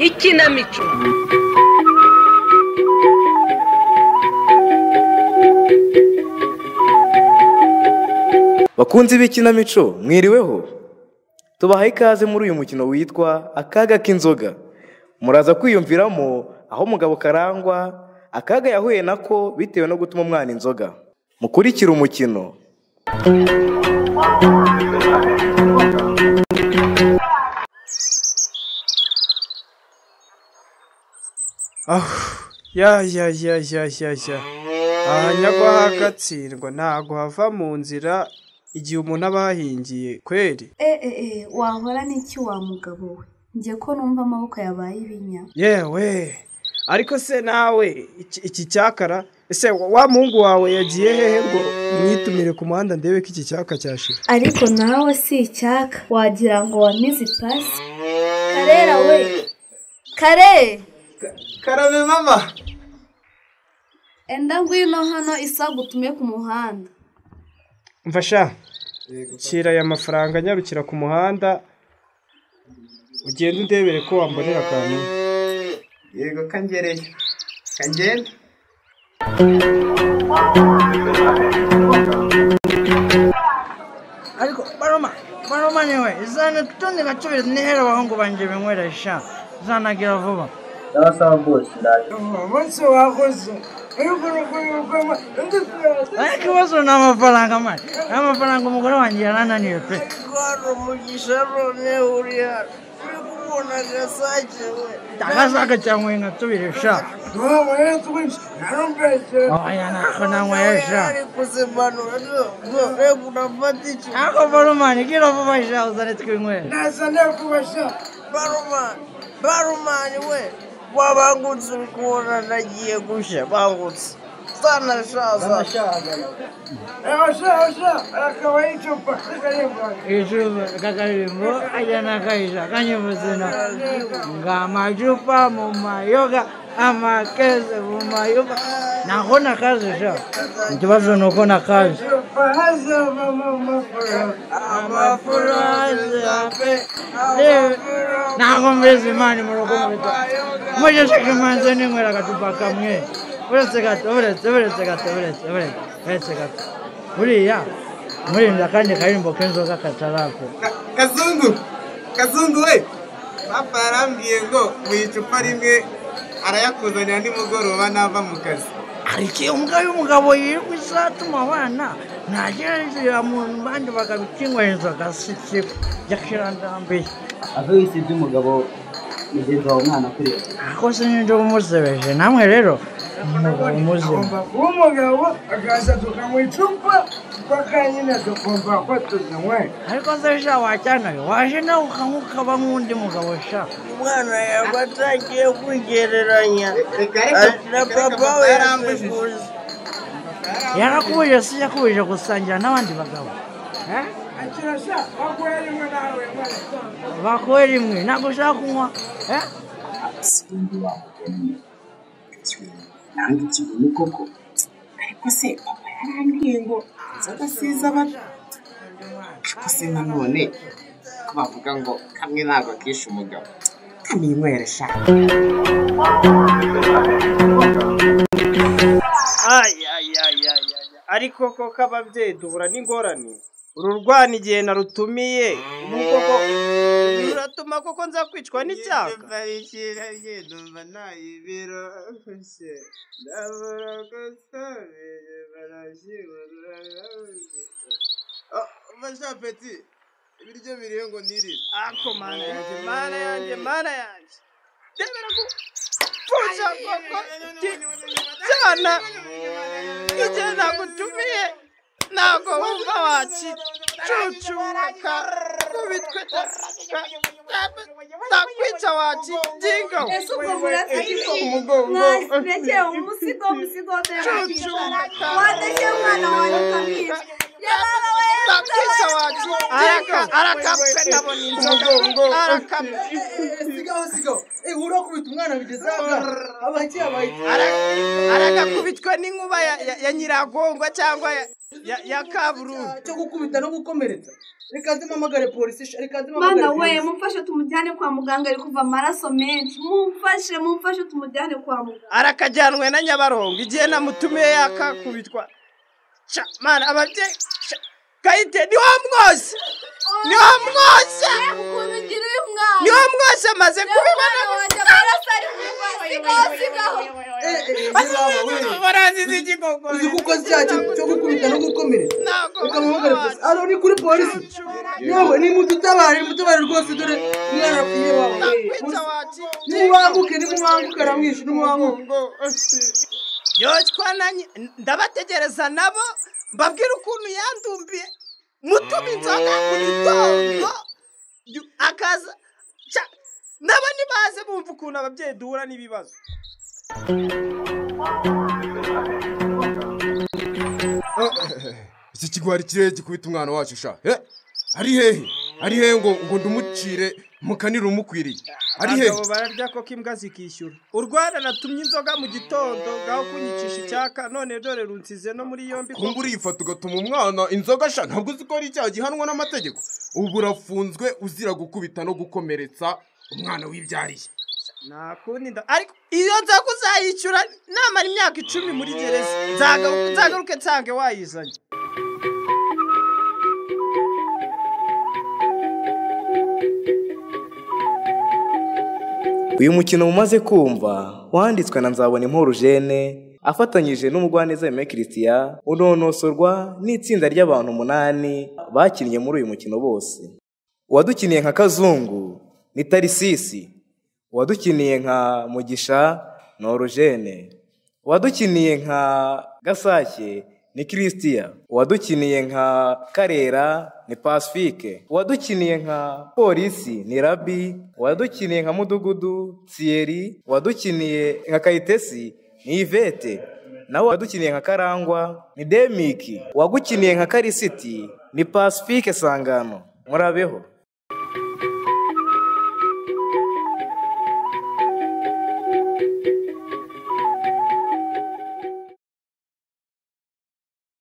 Ikinamico. Bakunzi b'ikinamico mwiriweho, tubahaye ikaze muri uyu mukino witwa Akaga k'inzoga. Muraza kwiyumviramo aho Mugabo Karangwa akaga yahuye nako bitewe no gutuma umwana inzoga. Mukurikira umukino. Ya ahanyagwa hagatsindwa ntago hava mu nzira igihe umuntu aba yahingiye kweri. wahora n'iki wa mugabo we, njye ko numva amaboko yabaye ibinya. Yewe ariko se nawe iki cyakara, ese wa muhungu wawe yagiye hehe ngo mwitumire ku muhanda ndebe ko iki cyaka cyashira? Ariko nawe si icyaka, wagira ngo wamize ipasi. Karera we, Karabe mama, enda ngwino hano isagutume ku muhanda. mfasha shyira aya mafaranga nyarukira ku muhanda ugenda undebere ko wambonera akantu. Yego kangereye kagenda. Ariko baroma niwe izana tutonde gacubire nihera abahungu banje bimweresha zanagira vuba. Ndabasaba bose ndaje. Umunsi wakoze ariko ikibazo ni amafaranga mani, amafaranga umugore wanjye yarananiwe pe. Rwaro mugisha none uriya uri kubona gasake we agasaka cyangwa inka tubiresha oya nako nanywesha ako barumani gira vuba sha uzane twinywera barumani we wabangutse uri kubona nagiye gusha bangutse sana shaza akaba icupa kakarimbo ajana kaisha kanyubuzina ngamajupa mu mayoga amakeze mu mayoga nakona kazi sha ikibazo nuko na kazi amafurazi ape nakombeza imani mu rugo muje shikimanze ninywera gatupa kamwe uretse gato buriya murinda kandi karimbo k'inzoga katarako. Kazungu we papa yarambwiye ngo mu icupa rimwe arayakuzanira nimugoroba nava mu kazi. Ariko umugabo yirirwa isatuma abana ntagerageza mu bandi bakabikinywa inzoga siki yakirandambiye Ave wisibye umugabo mugenzi wawe umwana kuri. ako sinjye umusebeje namwe rero umugabo akaza tukamwa icupa mpaka nyine tukumva ko tuzinywe. Ariko se sha wacyanaye waje nawe ukaba nk'undi mugabo sha. Umwana yaba atagiye kwigereranya na papa we yarakubuje si yakubuje gusangira n'abandi bagabo. Akira sha bakwera imwe nawe bakwera imwe ntabwo ushaka kunywa Sindi wawe nange kibone koko. Ariko se papa yarambwiye ngo nzoga siza abato. Ariko se nanone ko bavuga ngo kamwe ntabwo akisha umugabo kamwinywera ariko ko kababyeyi duhura n'ingorane. Ururwana igihe narutumiye koko ruratuma koko nza kwicwa n'icyaka. ibiryo biriho ngo niri. Ako mana yanjye debera ko puza koko cyana igihe nagutumiye ntabwo wumva wakicucuka kubitwe takwica wakidinga. Ese ubwo murafite mwasirekeye umusigo wadashye umwana wanjye ukamwica. Takwica wakidinga arakapfe nabona inzoga arakapfe. Sigaho urakubita umwana bigezaga abagiye aragakubitwe n'inkuba ya Nyiragongo cyangwa ya Kaburungu cyo gukubita no gukomeretsa. reka ndimamagare polisi reka ndimamagare mana we mumfashe tumujyane kwa muganga ari kuva amaraso menshi mumfashe tumujyane kwa muganga arakajyanwe na Nyabarongo igihe namutumiye yakakubitwa mana ababyeyi Kayite ni wa mwose ukuntu ngira uyu mwana ni wa mwose amaze kubibona amaraso ari sigaho barazize igikoko uzi kuko cyo gukubita no gukomeretsa ukamamagara polisi alo ni kuri polisi yewe ni mututabare rwose dore umwana apfuye wawe nimubanguke aramwishe nimubanguke yochwananye ndabategereza nabo mbabwira ukuntu yandumbiye mutuma inzoga ku gitondo akaza nabo nibaze bumva ukuntu ababyeyi duhura n'ibibazo iki kigwari kirere gikubita umwana wacu sha ari hehe ngo ndumucire mukanira umukwiriye ari hehe abo bararya ko kimbwa zikishyura urwana natumye inzoga mu gitondo gaho kunyicisha icyaka none dore runsize no muri yombi kumbura yifata ugatuma umwana inzoga sha ntabwo uzi ko ari icyaha gihanwa n'amategeko ubu urafunzwe uzira gukubita no gukomeretsa umwana wibyariye nakundi ariko iyo nzoga uzayishyura namara imyaka 10 muri gereza nzagaruke nsange wayizanye uyu mukino mumaze kumva wanditswe na Nzabonimporo Eugene afatanyije n'umugwaneza Aime Christian unonosorwa n'itsinda ry'abantu 8 bakinnye muri uyu mukino bose. Uwadukiniye nka Kazungu ni Tarisisi, uwadukiniye nka Mugisha ni Eugene, uwadukiniye nka Gasake ni Christian, uwadukiniye nka Karera ni Pacifique, uwadukiniye nka Polisi ni Rabi, uwadukiniye nka Mudugudu Thierry, uwadukiniye nka Kayitesi ni Ivete, nawe uwadukiniye nka Karangwa ni Demiki, uwagukiniye nka Karisiti ni Pacifique Sangano. Murabeho.